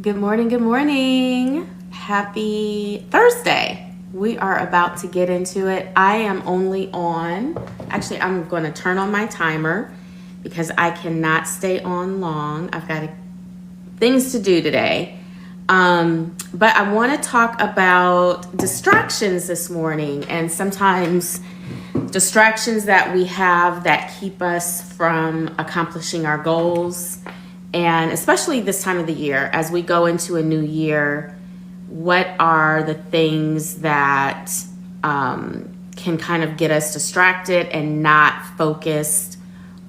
Good morning, good morning. Happy Thursday. We are about to get into it. I am only on, actually I'm going to turn on my timer because I cannot stay on long. I've got things to do today. But I want to talk about distractions this morning, and sometimes distractions that we have that keep us from accomplishing our goals. And especially this time of the year, as we go into a new year, what are the things that can kind of get us distracted and not focused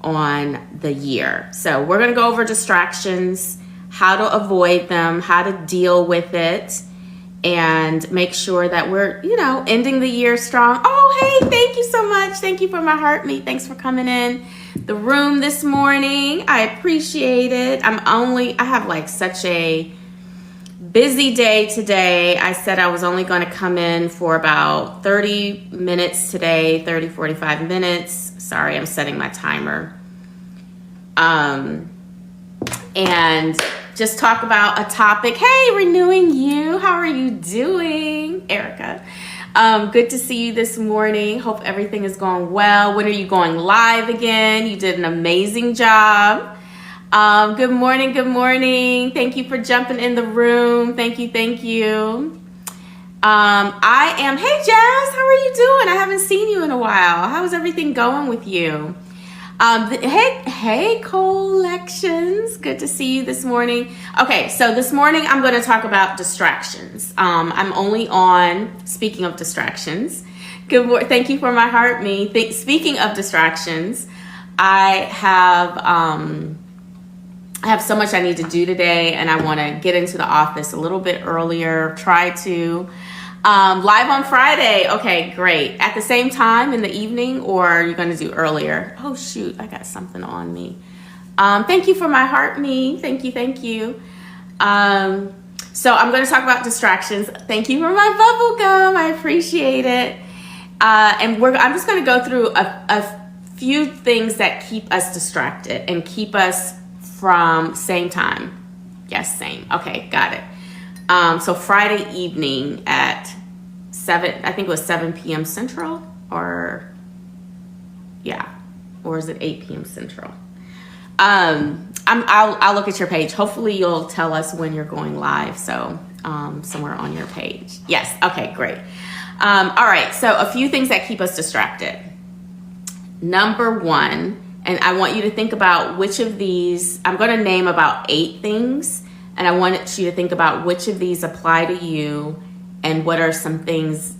on the year? So we're going to go over distractions, how to avoid them, how to deal with it, and make sure that we're, ending the year strong. Oh, hey, thank you so much. Thank you for my heart meet. Thanks for coming in the room this morning. I appreciate it. I have like such a busy day today. I said I was only going to come in for about 30 minutes today, 45 minutes. Sorry, I'm setting my timer. And just talk about a topic. Hey, Renewing You, how are you doing? Erica. Good to see you this morning. Hope everything is going well. When are you going live again? You did an amazing job. Good morning, good morning. Thank you for jumping in the room. Thank you. Hey, Jazz, how are you doing? I haven't seen you in a while. How's everything going with you? Hey, Collections. Good to see you this morning. Okay, so this morning I'm going to talk about distractions. I'm only on, speaking of distractions, thank you for my heart, me. Speaking of distractions, I have so much I need to do today, and I want to get into the office a little bit earlier, try to. Live on Friday. Okay, great. At the same time in the evening, or are you going to do earlier? Oh, shoot. I got something on me. Thank you for my heart, me. Thank you. So I'm going to talk about distractions. Thank you for my bubble gum. I appreciate it. And I'm just going to go through a few things that keep us distracted and keep us from same time. Yes, same. Okay, got it. So Friday evening at 7, I think it was 7 p.m. Central, or is it 8 p.m. Central? I'll look at your page. Hopefully you'll tell us when you're going live. So somewhere on your page. Yes. Okay, great. All right. So a few things that keep us distracted. Number one, and I want you to think about which of these, I'm going to name about 8 things. And I want you to think about which of these apply to you and what are some things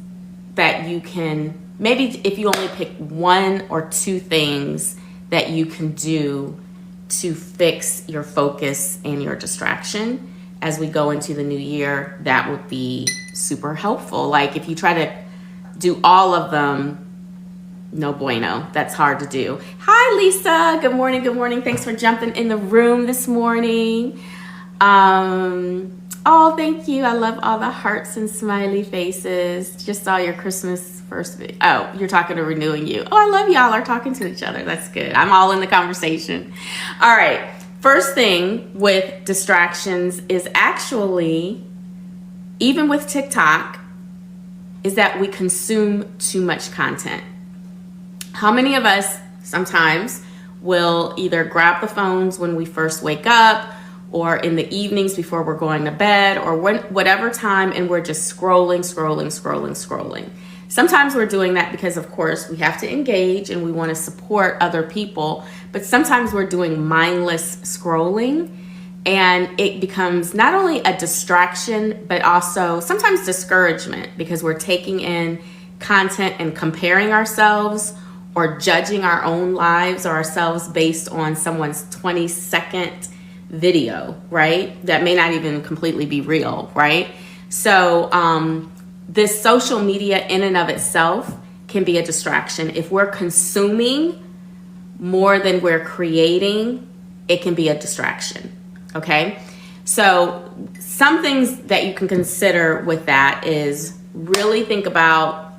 that you can, maybe if you only pick 1 or 2 things that you can do to fix your focus and your distraction as we go into the new year, that would be super helpful. Like if you try to do all of them, no bueno, that's hard to do. Hi, Lisa. Good morning. Thanks for jumping in the room this morning. Oh, thank you. I love all the hearts and smiley faces. Just saw your Christmas first video. Oh, you're talking to Renewing You. Oh, I love y'all are talking to each other. That's good. I'm all in the conversation. All right. First thing with distractions is actually, even with TikTok, is that we consume too much content. How many of us sometimes will either grab the phones when we first wake up, or in the evenings before we're going to bed, or whatever time, and we're just scrolling. Sometimes we're doing that because, of course, we have to engage and we want to support other people, but sometimes we're doing mindless scrolling, and it becomes not only a distraction, but also sometimes discouragement because we're taking in content and comparing ourselves or judging our own lives or ourselves based on someone's 20-second video, right? That may not even completely be real, right? So this social media in and of itself can be a distraction. If we're consuming more than we're creating, it can be a distraction, okay? So some things that you can consider with that is really think about,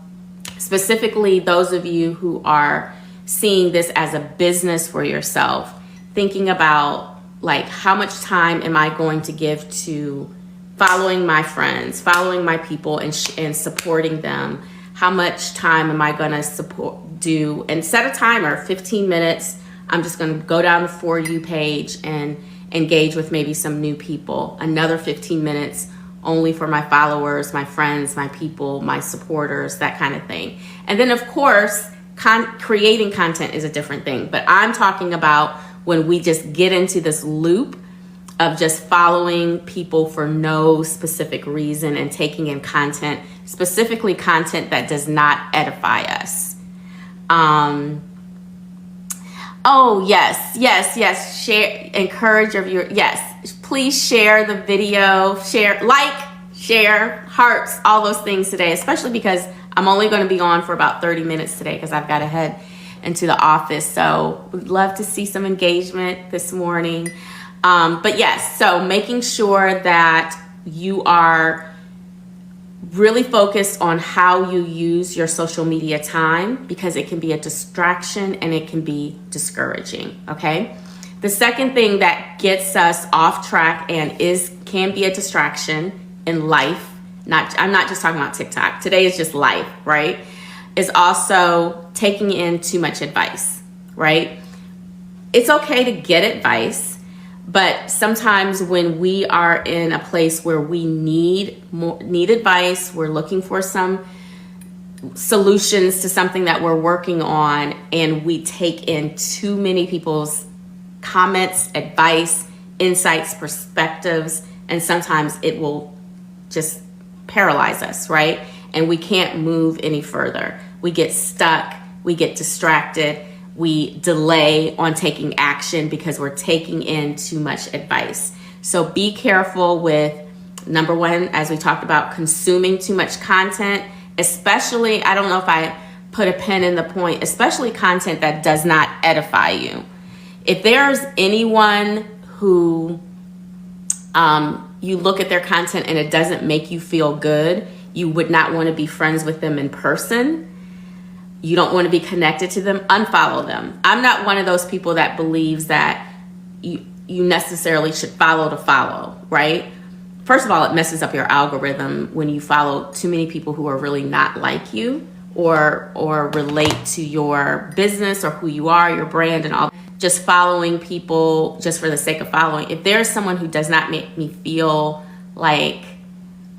specifically those of you who are seeing this as a business for yourself, thinking about like, how much time am I going to give to following my friends, following my people, and supporting them? How much time am I going to do and set a timer, 15 minutes. I'm just going to go down the For You page and engage with maybe some new people. Another 15 minutes only for my followers, my friends, my people, my supporters, that kind of thing. And then, of course, creating content is a different thing. But I'm talking about when we just get into this loop of just following people for no specific reason and taking in content, specifically content that does not edify us. Oh, yes. Share, encourage your viewers. Yes, please share the video, share, hearts, all those things today, especially because I'm only going to be on for about 30 minutes today because I've got to head into the office. So we'd love to see some engagement this morning. But yes, so making sure that you are really focused on how you use your social media time, because it can be a distraction and it can be discouraging, okay? The second thing that gets us off track and can be a distraction in life, I'm not just talking about TikTok, today is just life, right? Is also taking in too much advice, right? It's okay to get advice, but sometimes when we are in a place where we need advice, we're looking for some solutions to something that we're working on, and we take in too many people's comments, advice, insights, perspectives, and sometimes it will just paralyze us, right? And we can't move any further. We get stuck, we get distracted, we delay on taking action because we're taking in too much advice. So be careful with, number one, as we talked about, consuming too much content, especially, I don't know if I put a pin in the point, especially content that does not edify you. If there's anyone who you look at their content and it doesn't make you feel good, you would not want to be friends with them in person. You don't want to be connected to them, unfollow them. I'm not one of those people that believes that you necessarily should follow to follow, right? First of all, it messes up your algorithm when you follow too many people who are really not like you or relate to your business or who you are, your brand, and all. Just following people just for the sake of following. If there's someone who does not make me feel like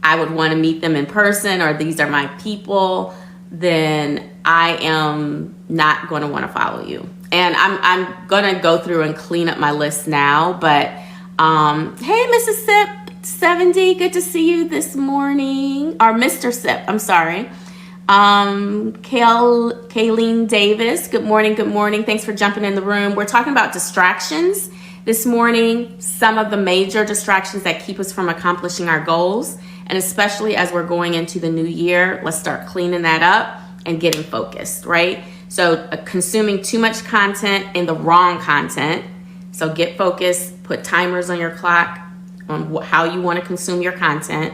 I would want to meet them in person or these are my people, then I am not going to want to follow you. And I'm going to go through and clean up my list now. But hey, Mrs. Sip 70, good to see you this morning. Or Mr. Sip, I'm sorry. Kayleen Davis, good morning. Thanks for jumping in the room. We're talking about distractions this morning, some of the major distractions that keep us from accomplishing our goals. And especially as we're going into the new year, let's start cleaning that up and getting focused, right? So consuming too much content and the wrong content. So get focused, put timers on your clock on how you want to consume your content.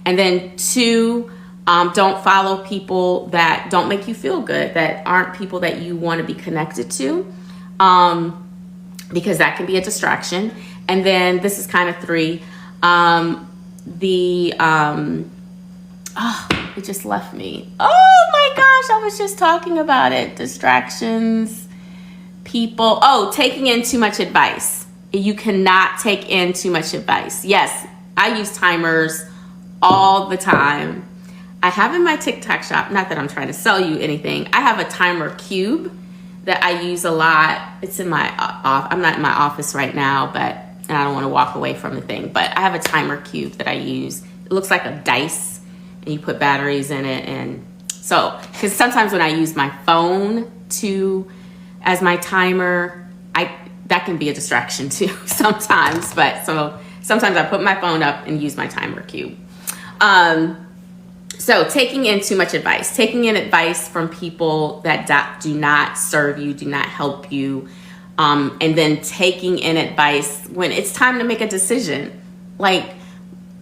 And then two, don't follow people that don't make you feel good, that aren't people that you want to be connected to, because that can be a distraction. And then this is kind of three, it just left me. Oh my gosh, I was just talking about it. Distractions, people. Oh, taking in too much advice. You cannot take in too much advice. Yes, I use timers all the time. I have in my TikTok shop, not that I'm trying to sell you anything, I have a timer cube that I use a lot. It's in my I'm not in my office right now, and I don't want to walk away from the thing, but I have a timer cube that I use. It looks like a dice, and you put batteries in it. And so, because sometimes when I use my phone as my timer, that can be a distraction too sometimes. But so sometimes I put my phone up and use my timer cube. So taking in too much advice, taking in advice from people that do not serve you, do not help you, and then taking in advice when it's time to make a decision. Like,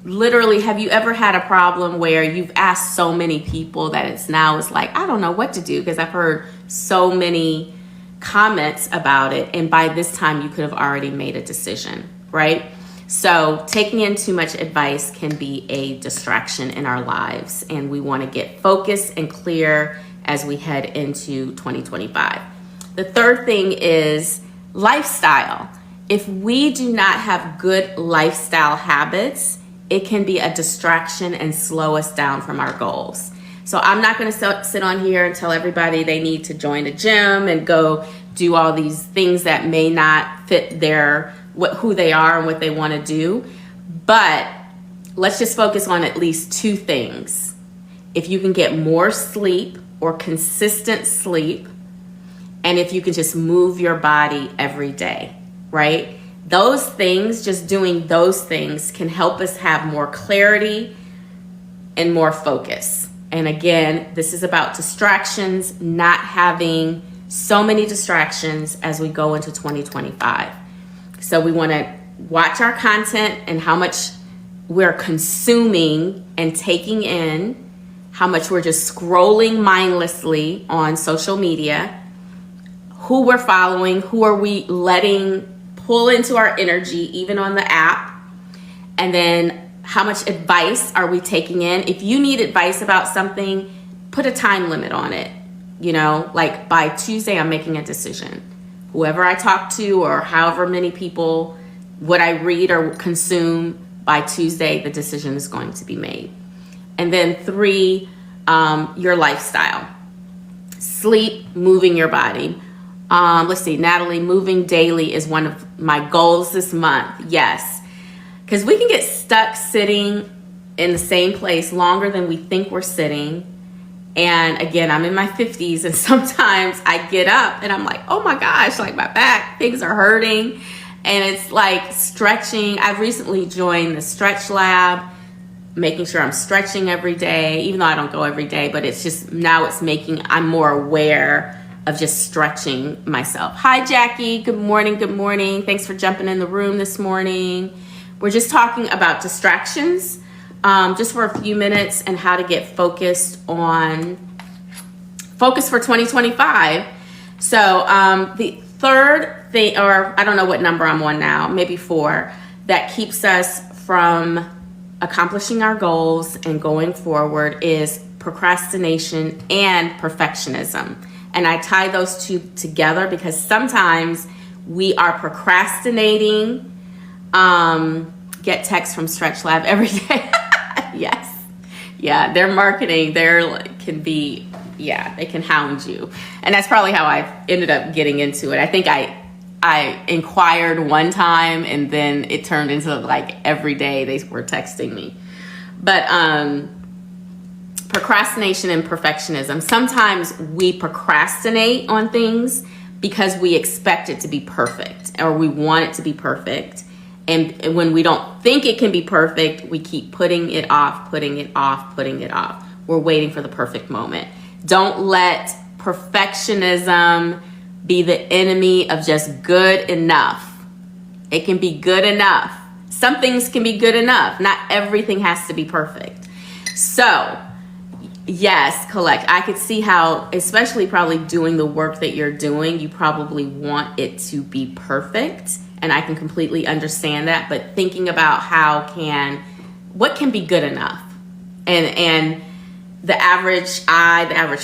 literally, have you ever had a problem where you've asked so many people that it's like, I don't know what to do, because I've heard so many comments about it, and by this time you could have already made a decision, right? So taking in too much advice can be a distraction in our lives, and we want to get focused and clear as we head into 2025. The third thing is lifestyle. If we do not have good lifestyle habits, it can be a distraction and slow us down from our goals. So I'm not going to sit on here and tell everybody they need to join a gym and go do all these things that may not fit who they are and what they want to do. But let's just focus on at least two things. If you can get more sleep or consistent sleep, and if you can just move your body every day, right? Those things, just doing those things, can help us have more clarity and more focus. And again, this is about distractions, not having so many distractions as we go into 2025. So we want to watch our content and how much we're consuming and taking in, how much we're just scrolling mindlessly on social media, who we're following, who are we letting pull into our energy, even on the app, and then how much advice are we taking in? If you need advice about something, put a time limit on it. You know, like by Tuesday, I'm making a decision. Whoever I talk to or however many people, what I read or consume, by Tuesday, the decision is going to be made. And then 3, your lifestyle. Sleep, moving your body. Let's see, Natalie, moving daily is one of my goals this month. Yes. Because we can get stuck sitting in the same place longer than we think we're sitting. And again, I'm in my 50s, and sometimes I get up and I'm like, oh my gosh, like my back, things are hurting. And it's like stretching. I've recently joined the Stretch Lab, making sure I'm stretching every day, even though I don't go every day, but it's just, now it's making, I'm more aware of just stretching myself. Hi, Jackie. Good morning. Good morning. Thanks for jumping in the room this morning. We're just talking about distractions, just for a few minutes, and how to get focus for 2025. So the third thing, or I don't know what number I'm on now, maybe 4, that keeps us from accomplishing our goals and going forward is procrastination and perfectionism. And I tie those two together because sometimes we are procrastinating. Get texts from Stretch Lab every day. Yes. Yeah, their marketing, they can hound you. And that's probably how I ended up getting into it. I think I inquired one time, and then it turned into like every day they were texting me. But procrastination and perfectionism. Sometimes we procrastinate on things because we expect it to be perfect, or we want it to be perfect. And when we don't think it can be perfect, we keep putting it off, putting it off, putting it off. We're waiting for the perfect moment. Don't let perfectionism be the enemy of just good enough. It can be good enough. Some things can be good enough. Not everything has to be perfect. So, yes, collect. I could see how, especially probably doing the work that you're doing, you probably want it to be perfect. And I can completely understand that. But thinking about what can be good enough? And the average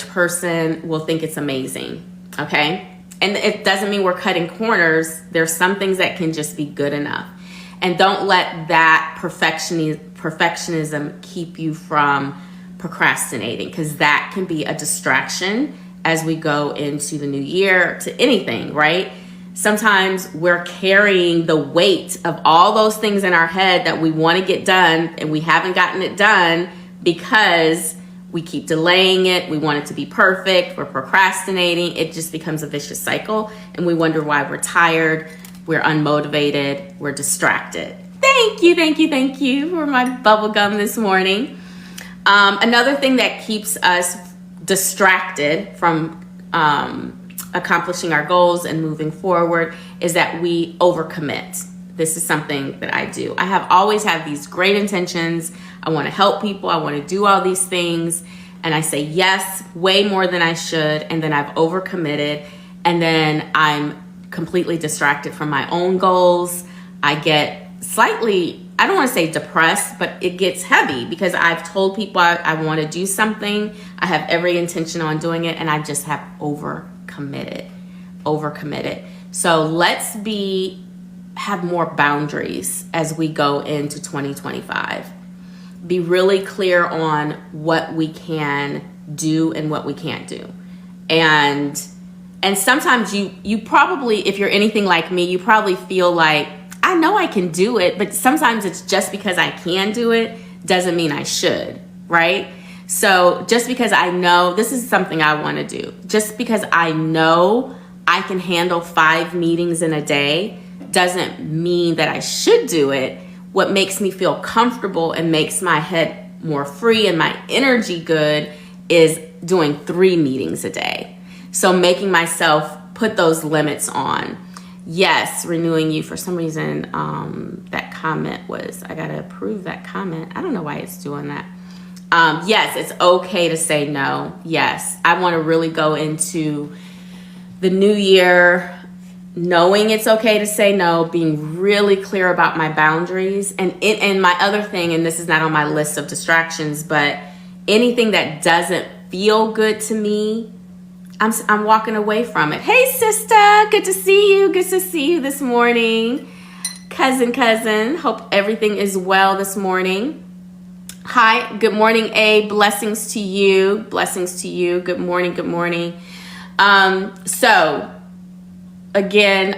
person will think it's amazing. Okay? And it doesn't mean we're cutting corners. There's some things that can just be good enough. And don't let that perfectionism keep you from procrastinating, because that can be a distraction as we go into the new year, to anything, right? Sometimes we're carrying the weight of all those things in our head that we want to get done, and we haven't gotten it done because we keep delaying it. We want it to be perfect. We're procrastinating. It just becomes a vicious cycle, and we wonder why we're tired, we're unmotivated, we're distracted. Thank you for my bubble gum this morning. Another thing that keeps us distracted from accomplishing our goals and moving forward is that we overcommit. This is something that I do. I have always had these great intentions. I want to help people. I want to do all these things. And I say yes, way more than I should. And then I've overcommitted. and then I'm completely distracted from my own goals. I get slightly, I don't want to say depressed, but it gets heavy because I've told people I want to do something. I have every intention on doing it, and I just have overcommitted. So let's have more boundaries as we go into 2025. Be really clear on what we can do and what we can't do. And sometimes you probably, if you're anything like me, you probably feel like, I know I can do it, but sometimes it's just because I can do it doesn't mean I should, right? So just because I know this is something I want to do, just because I know I can handle 5 meetings in a day doesn't mean that I should do it. What makes me feel comfortable and makes my head more free and my energy good is doing 3 meetings a day. So making myself put those limits on. Yes, renewing you. For some reason, that comment was, I got to approve that comment. I don't know why it's doing that. Yes, it's okay to say no. Yes, I want to really go into the new year knowing it's okay to say no, being really clear about my boundaries. And my other thing, and this is not on my list of distractions, but anything that doesn't feel good to me, I'm walking away from it. Hey, sister, good to see you. Good to see you this morning. Cousin, hope everything is well this morning. Hi, good morning, A. Blessings to you. Good morning. So again,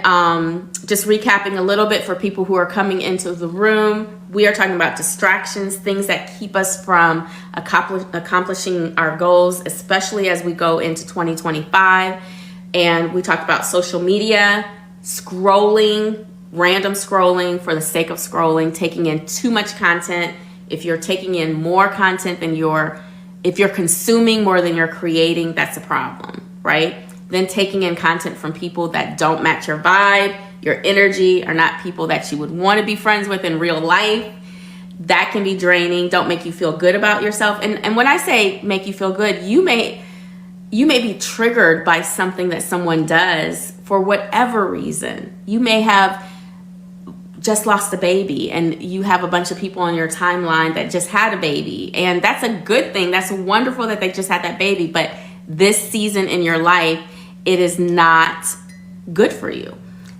just recapping a little bit for people who are coming into the room. We are talking about distractions, things that keep us from accomplishing our goals, especially as we go into 2025. And we talked about social media, scrolling, random scrolling for the sake of scrolling, taking in too much content. If you're taking in more content than if you're consuming more than you're creating, that's a problem, right? Then taking in content from people that don't match your vibe, your energy, are not people that you would want to be friends with in real life. That can be draining. Don't make you feel good about yourself. And when I say make you feel good, you may be triggered by something that someone does for whatever reason. You may have just lost a baby and you have a bunch of people on your timeline that just had a baby. And that's a good thing. That's wonderful that they just had that baby. But this season in your life, it is not good for you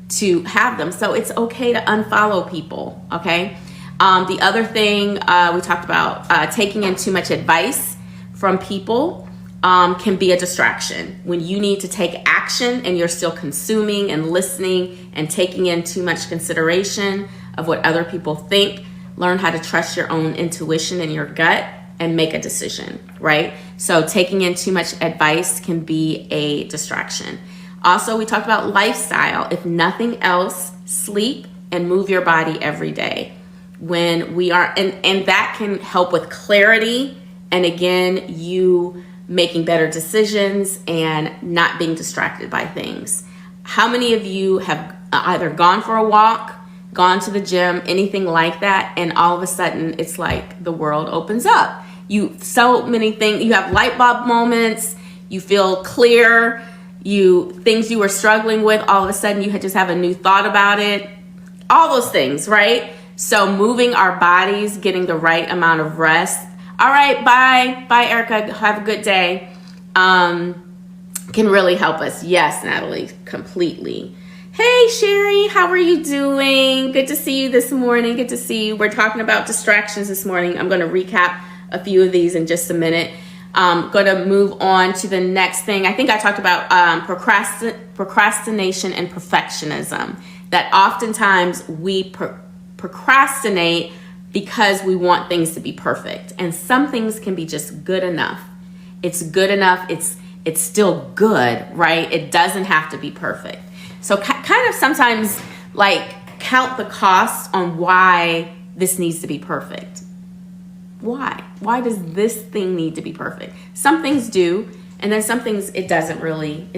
to have them. So it's okay to unfollow people, okay? The other thing we talked about, taking in too much advice from people can be a distraction. When you need to take action and you're still consuming and listening and taking in too much consideration of what other people think, learn how to trust your own intuition and your gut and make a decision, right? So taking in too much advice can be a distraction. Also, we talked about lifestyle. If nothing else, sleep and move your body every day. When we are, and that can help with clarity. And again, you making better decisions and not being distracted by things. How many of you have either gone for a walk, gone to the gym, anything like that, and all of a sudden it's like the world opens up? So many things, you have light bulb moments, you feel clear, things you were struggling with, all of a sudden you just have a new thought about it, all those things, right? So moving our bodies, getting the right amount of rest. All right, bye, Erica, have a good day. Can really help us. Yes, Natalie, completely. Hey, Sherry, how are you doing? Good to see you this morning. Good to see you. We're talking about distractions this morning. I'm going to recap a few of these in just a minute. Going to move on to the next thing. I think I talked about procrastination and perfectionism. That oftentimes we procrastinate because we want things to be perfect. And some things can be just good enough. It's good enough. It's still good, right? It doesn't have to be perfect. So kind of sometimes like count the cost on why this needs to be perfect. Why? Why does this thing need to be perfect? Some things do, and then some things it doesn't really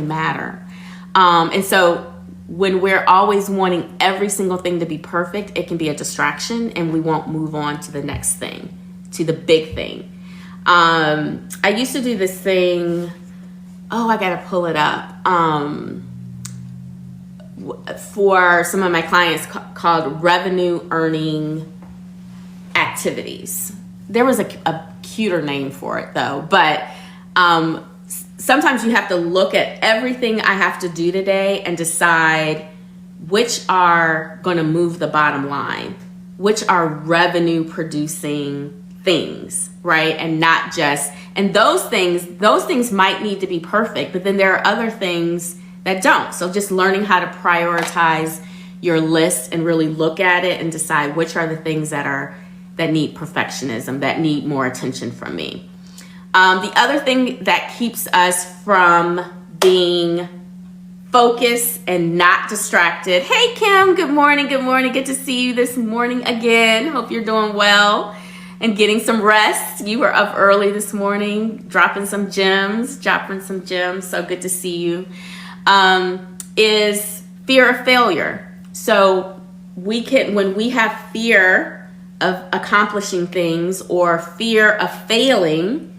matter. And so when we're always wanting every single thing to be perfect, it can be a distraction and we won't move on to the next thing, to the big thing. I used to do this thing. Oh, I got to pull it up. for some of my clients called revenue earning activities. There was a cuter name for it though, but sometimes you have to look at everything I have to do today and decide which are going to move the bottom line, which are revenue producing things, right? And not just, and those things might need to be perfect, but then there are other things that don't. So just learning how to prioritize your list and really look at it and decide which are the things that need perfectionism, that need more attention from me. The other thing that keeps us from being focused and not distracted. Hey Kim, good morning, good morning. Good to see you this morning again. Hope you're doing well and getting some rest. You were up early this morning, dropping some gems. So good to see you. Is fear of failure. So when we have fear of accomplishing things or fear of failing,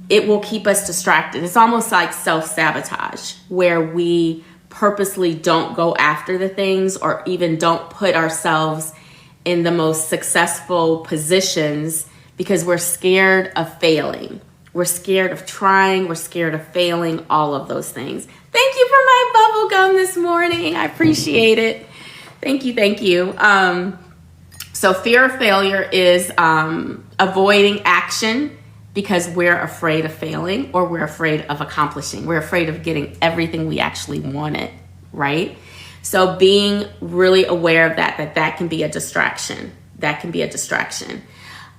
it will keep us distracted. It's almost like self-sabotage, where we purposely don't go after the things or even don't put ourselves in the most successful positions because we're scared of failing. We're scared of trying. We're scared of failing, all of those things. Thank you for my bubble gum this morning. I appreciate it. Thank you. So fear of failure is avoiding action because we're afraid of failing or we're afraid of accomplishing. We're afraid of getting everything we actually wanted, right? So being really aware of that can be a distraction.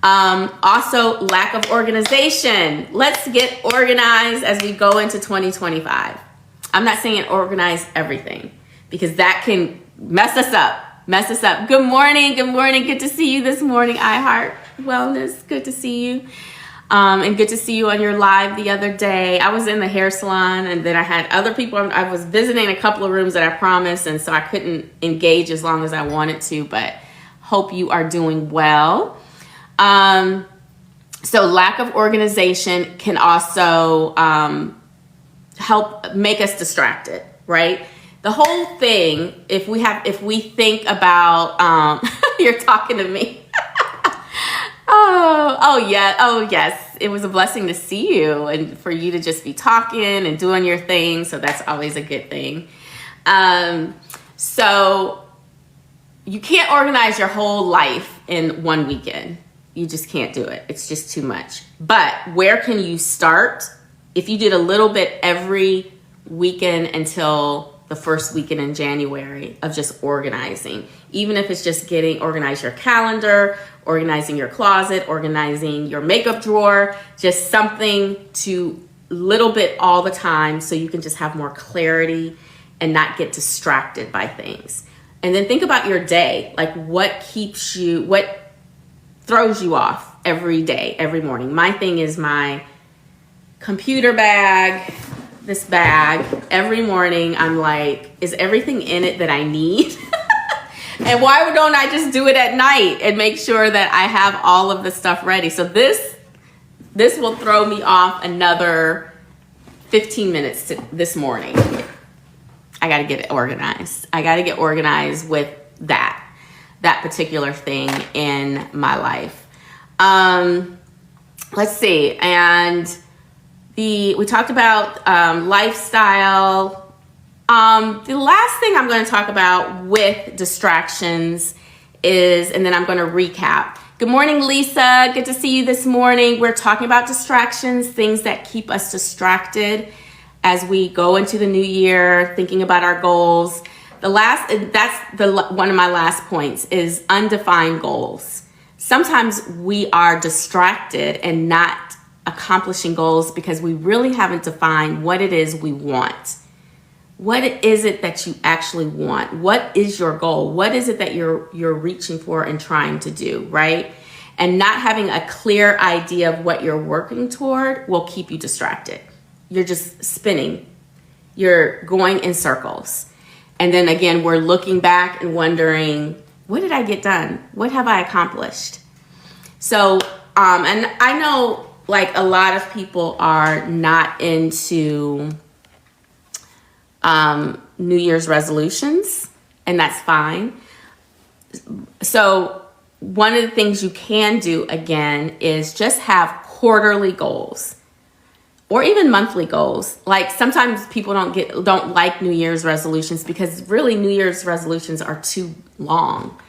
Also, lack of organization. Let's get organized as we go into 2025. I'm not saying organize everything because that can mess us up. Good morning. Good to see you this morning, iHeart Wellness. Good to see you. And good to see you on your live the other day. I was in the hair salon and then I had other people. I was visiting a couple of rooms that I promised, and so I couldn't engage as long as I wanted to, but hope you are doing well. So lack of organization can also help make us distracted, right? The whole thing, if we think about, you're talking to me. Oh yes. It was a blessing to see you and for you to just be talking and doing your thing. So that's always a good thing. So you can't organize your whole life in one weekend. You just can't do it. It's just too much. But where can you start? If you did a little bit every weekend until the first weekend in January of just organizing, even if it's just organize your calendar, organizing your closet, organizing your makeup drawer, just something to little bit all the time so you can just have more clarity and not get distracted by things. And then think about your day, like what throws you off every day, every morning. My thing is my computer bag, this bag. Every morning I'm like, is everything in it that I need? And why don't I just do it at night and make sure that I have all of the stuff ready? So this will throw me off another 15 minutes this morning. I got to get it organized. I got to get organized with that particular thing in my life. Let's see. And we talked about lifestyle. The last thing I'm going to talk about with distractions is, and then I'm going to recap. Good morning, Lisa. Good to see you this morning. We're talking about distractions, things that keep us distracted as we go into the new year, thinking about our goals. One of my last points is undefined goals. Sometimes we are distracted and not accomplishing goals because we really haven't defined what it is we want. What is it that you actually want? What is your goal? What is it that you're reaching for and trying to do, right? And not having a clear idea of what you're working toward will keep you distracted. You're just spinning. You're going in circles. And then again, we're looking back and wondering, what did I get done? What have I accomplished? So, and I know like a lot of people are not into New Year's resolutions, and that's fine. So one of the things you can do again is just have quarterly goals or even monthly goals. Like sometimes people don't like New Year's resolutions because really New Year's resolutions are too long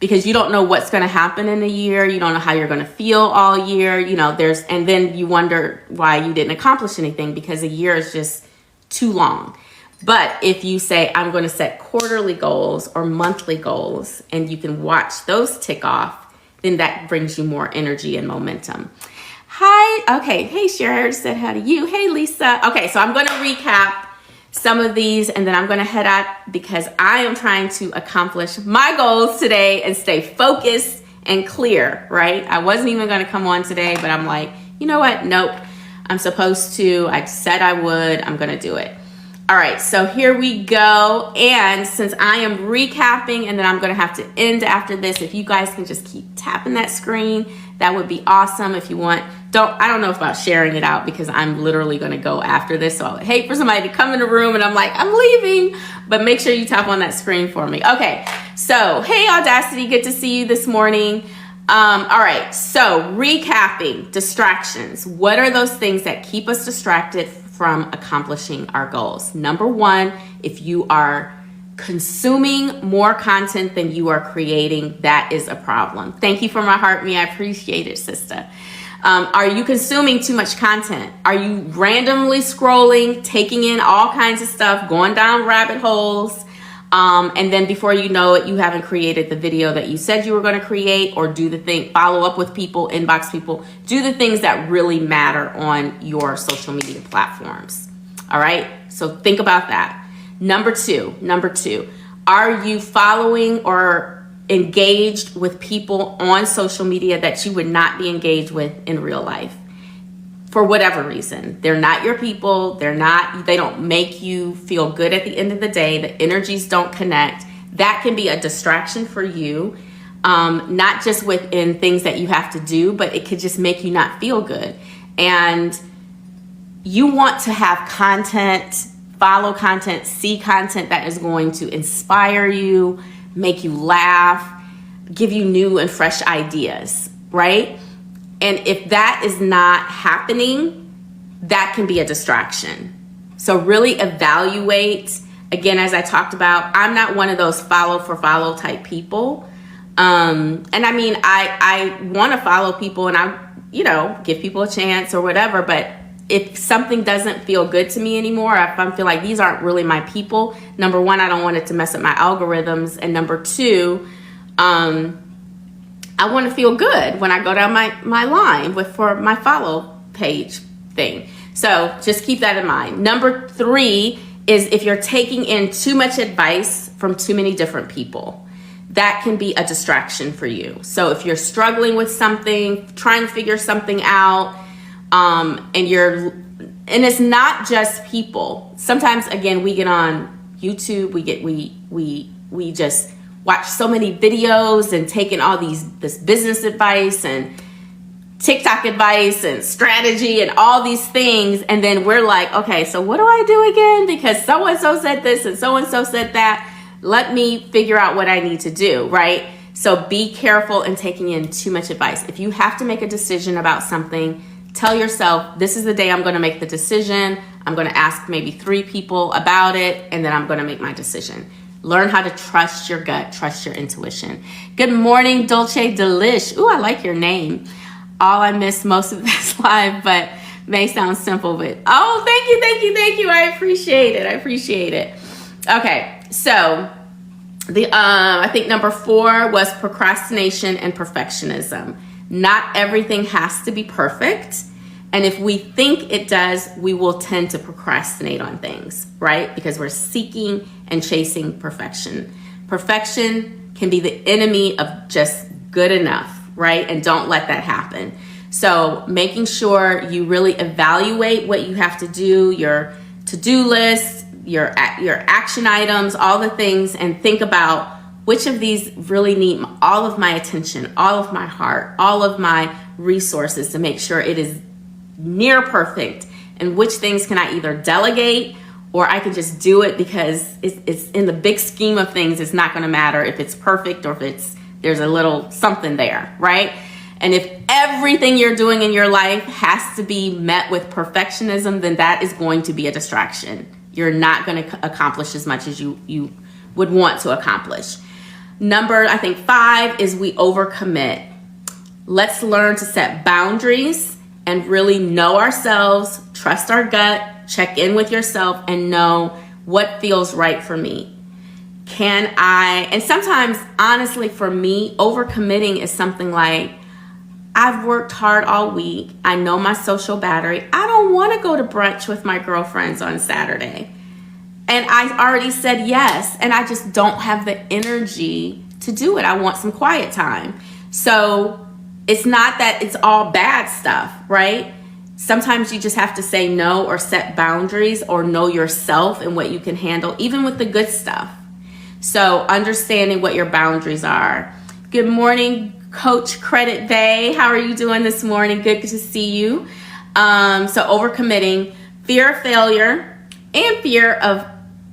because you don't know what's going to happen in a year. You don't know how you're going to feel all year. And then you wonder why you didn't accomplish anything because a year is just too long. But if you say, I'm going to set quarterly goals or monthly goals, and you can watch those tick off, then that brings you more energy and momentum. Hi. Okay. Hey, Sherry said hi to you. Hey, Lisa. Okay. So I'm going to recap some of these and then I'm going to head out because I am trying to accomplish my goals today and stay focused and clear, right? I wasn't even going to come on today, but I'm like, you know what? Nope. I'm supposed to. I said I would. I'm going to do it. All right, so here we go. And since I am recapping and then I'm gonna have to end after this, if you guys can just keep tapping that screen, that would be awesome. If you want, I don't know about sharing it out because I'm literally gonna go after this. So I would hate for somebody to come in the room and I'm like, I'm leaving, but make sure you tap on that screen for me. Okay, so hey Audacity, good to see you this morning. All right, so recapping, distractions. What are those things that keep us distracted from accomplishing our goals? Number one, if you are consuming more content than you are creating, that is a problem. Thank you for my heart, me. I appreciate it, sister. Are you consuming too much content? Are you randomly scrolling, taking in all kinds of stuff, going down rabbit holes? And then before you know it, you haven't created the video that you said you were going to create or follow up with people, inbox people, do the things that really matter on your social media platforms. All right. So think about that. Number two, are you following or engaged with people on social media that you would not be engaged with in real life? For whatever reason, they're not your people. They don't make you feel good at the end of the day. The energies don't connect. That can be a distraction for you, not just within things that you have to do, but it could just make you not feel good. And you want to have content, follow content, see content that is going to inspire you, make you laugh, give you new and fresh ideas, right? And if that is not happening, that can be a distraction. So really evaluate. Again, as I talked about, I'm not one of those follow for follow type people. And I mean, I want to follow people and I, give people a chance or whatever. But if something doesn't feel good to me anymore, if I feel like these aren't really my people, number one, I don't want it to mess up my algorithms. And number two, I want to feel good when I go down my line for my follow page thing. So just keep that in mind. Number three is if you're taking in too much advice from too many different people, that can be a distraction for you. So if you're struggling with something, trying to figure something out, and it's not just people. Sometimes, again, we get on YouTube, we just watch so many videos and taking all this business advice and TikTok advice and strategy and all these things. And then we're like, okay, so what do I do again? Because so-and-so said this and so-and-so said that. Let me figure out what I need to do, right? So be careful in taking in too much advice. If you have to make a decision about something, tell yourself, this is the day I'm going to make the decision. I'm going to ask maybe 3 people about it, and then I'm going to make my decision. Learn how to trust your gut, trust your intuition. Good morning, Dolce Delish. Ooh, I like your name. All I missed most of this live, but may sound simple, but oh, thank you. I appreciate it. Okay, so I think number 4 was procrastination and perfectionism. Not everything has to be perfect. And if we think it does, we will tend to procrastinate on things, right? Because we're seeking and chasing perfection. Perfection can be the enemy of just good enough, right? And don't let that happen. So making sure you really evaluate what you have to do, your to-do list, your action items, all the things, and think about which of these really need all of my attention, all of my heart, all of my resources to make sure it is near perfect, and which things can I either delegate or I can just do it because it's in the big scheme of things, it's not going to matter if it's perfect or if there's a little something there, right? And if everything you're doing in your life has to be met with perfectionism, then that is going to be a distraction. You're not going to accomplish as much as you would want to accomplish. Number, I think 5 is we overcommit. Let's learn to set boundaries and really know ourselves, trust our gut, check in with yourself, and know what feels right for me. And sometimes, honestly, for me, overcommitting is something like, I've worked hard all week. I know my social battery. I don't want to go to brunch with my girlfriends on Saturday. And I already said yes, and I just don't have the energy to do it. I want some quiet time. So it's not that it's all bad stuff, right? Sometimes you just have to say no or set boundaries or know yourself and what you can handle, even with the good stuff. So understanding what your boundaries are. Good morning, Coach Credit Bay. How are you doing this morning? Good to see you. So overcommitting, fear of failure, and fear of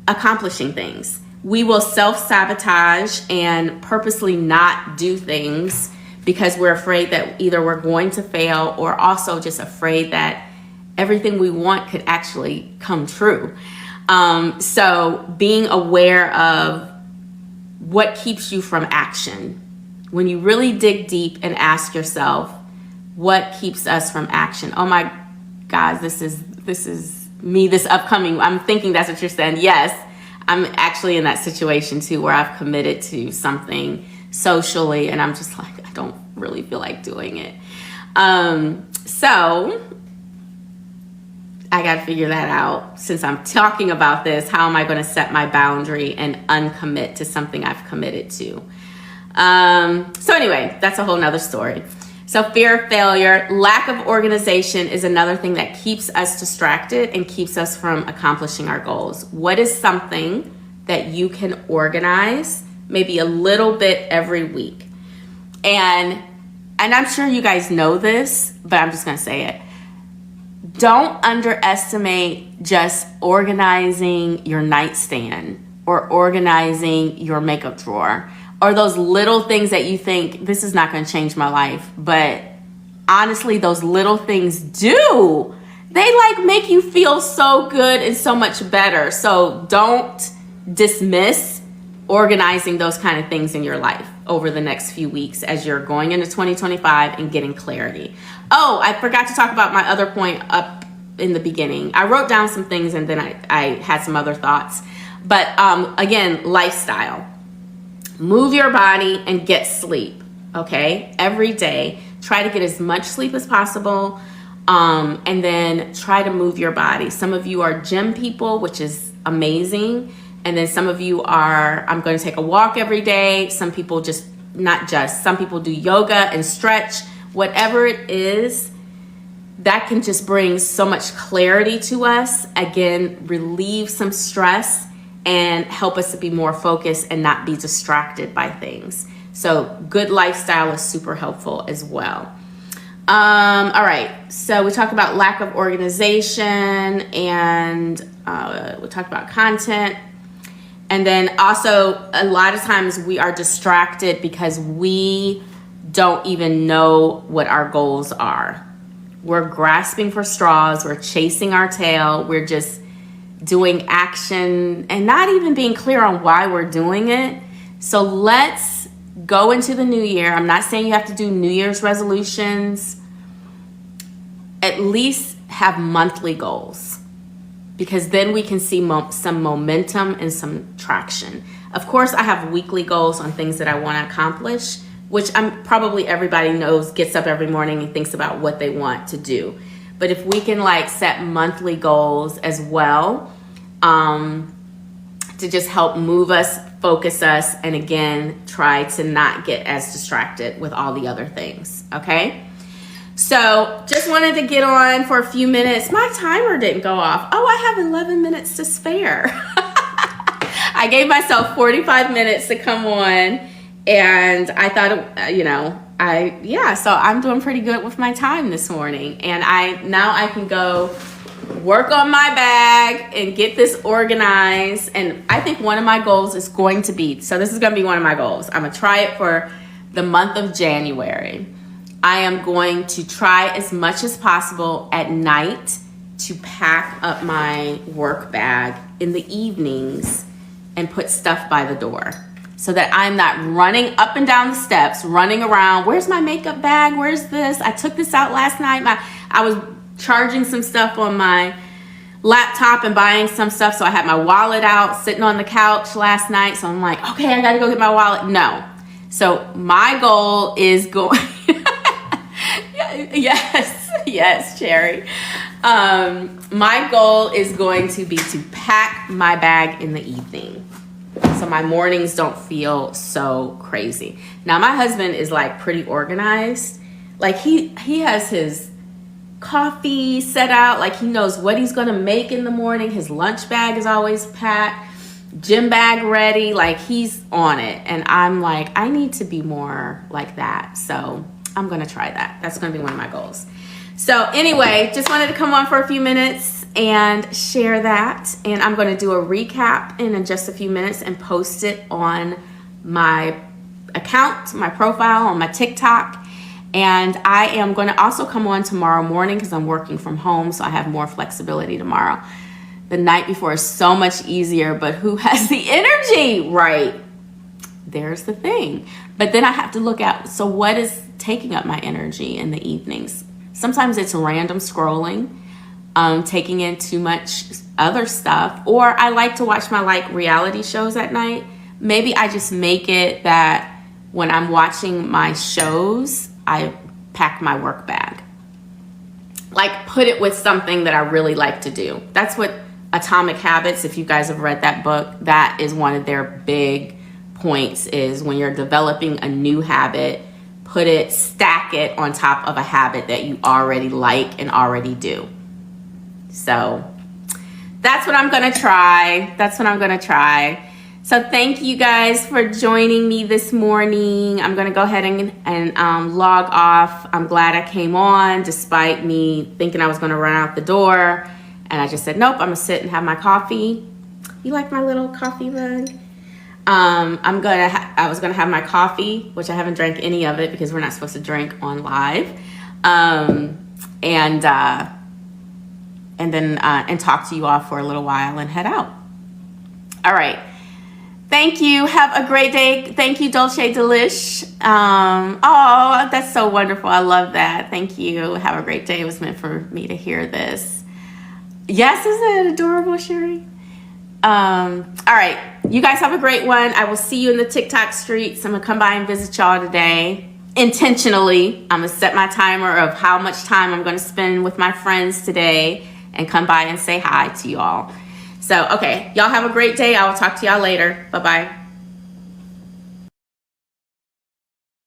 accomplishing things. We will self-sabotage and purposely not do things because we're afraid that either we're going to fail or also just afraid that everything we want could actually come true. So being aware of what keeps you from action. When you really dig deep and ask yourself, what keeps us from action? Oh my God, this is me this upcoming. I'm thinking that's what you're saying. Yes, I'm actually in that situation too, where I've committed to something socially and I'm just like, I don't really feel like doing it. So I got to figure that out. Since I'm talking about this, how am I going to set my boundary and uncommit to something I've committed to? So anyway, that's a whole nother story. So fear of failure, lack of organization is another thing that keeps us distracted and keeps us from accomplishing our goals. What is something that you can organize maybe a little bit every week? And I'm sure you guys know this, but I'm just going to say it. Don't underestimate just organizing your nightstand or organizing your makeup drawer or those little things that you think, this is not going to change my life. But honestly, those little things do. They like make you feel so good and so much better. So don't dismiss organizing those kind of things in your life over the next few weeks as you're going into 2025 and getting clarity. Oh, I forgot to talk about my other point up in the beginning. I wrote down some things and then I had some other thoughts. But again, lifestyle. Move your body and get sleep, okay? Every day. Try to get as much sleep as possible, and then try to move your body. Some of you are gym people, which is amazing. And then some of you are, I'm going to take a walk every day. Some people some people do yoga and stretch. Whatever it is, that can just bring so much clarity to us. Again, relieve some stress and help us to be more focused and not be distracted by things. So good lifestyle is super helpful as well. All right, so we talked about lack of organization and we talked about content. And then also a lot of times we are distracted because we don't even know what our goals are. We're grasping for straws, we're chasing our tail, we're just doing action and not even being clear on why we're doing it. So let's go into the new year. I'm not saying you have to do New Year's resolutions. At least have monthly goals, because then we can see some momentum and some traction. Of course, I have weekly goals on things that I want to accomplish, which probably everybody knows, gets up every morning and thinks about what they want to do. But if we can set monthly goals as well, to just help move us, focus us, and again, try to not get as distracted with all the other things, okay? So just wanted to get on for a few minutes. My timer didn't go off. Oh, I have 11 minutes to spare. I gave myself 45 minutes to come on, and I thought, so I'm doing pretty good with my time this morning. And now I can go work on my bag and get this organized. And I think one of my goals is going to be, so this is going to be one of my goals. I'm going to try it for the month of January. I am going to try as much as possible at night to pack up my work bag in the evenings and put stuff by the door so that I'm not running up and down the steps, running around. Where's my makeup bag? Where's this? I took this out last night. I was charging some stuff on my laptop and buying some stuff. So I had my wallet out sitting on the couch last night. So I'm like, okay, I got to go get my wallet. No. So my goal is going, yes, Cherry. My goal is going to be to pack my bag in the evening so my mornings don't feel so crazy. Now my husband is like pretty organized. Like he has his coffee set out, like he knows what he's gonna make in the morning. His lunch bag is always packed, gym bag ready, like he's on it. And I'm like, I need to be more like that. So I'm gonna try that. That's gonna be one of my goals. So anyway, just wanted to come on for a few minutes and share that. And I'm gonna do a recap in just a few minutes and post it on my account, my profile, on my TikTok. And I am going to also come on tomorrow morning because I'm working from home, so I have more flexibility tomorrow. The night before is so much easier, but who has the energy? Right. There's the thing. But then I have to look at, so what is taking up my energy in the evenings? Sometimes it's random scrolling, taking in too much other stuff, or I like to watch my reality shows at night. Maybe I just make it that when I'm watching my shows, I pack my work bag. Like put it with something that I really like to do. That's what Atomic Habits, if you guys have read that book, that is one of their big points, is when you're developing a new habit, stack it on top of a habit that you already like and already do. So that's what I'm gonna try. So thank you guys for joining me this morning. I'm gonna go ahead and log off. I'm glad I came on despite me thinking I was gonna run out the door. And I just said, nope, I'm gonna sit and have my coffee. You like my little coffee mug? I was gonna have my coffee, which I haven't drank any of it because we're not supposed to drink on live. And talk to you all for a little while and head out. All right. Thank you. Have a great day. Thank you, Dolce Delish. Oh, that's so wonderful. I love that. Thank you. Have a great day. It was meant for me to hear this. Yes, isn't it adorable, Sherry? All right. You guys have a great one. I will see you in the TikTok streets. I'm going to come by and visit y'all today. Intentionally, I'm going to set my timer of how much time I'm going to spend with my friends today and come by and say hi to y'all. So, okay, y'all have a great day. I will talk to y'all later. Bye-bye.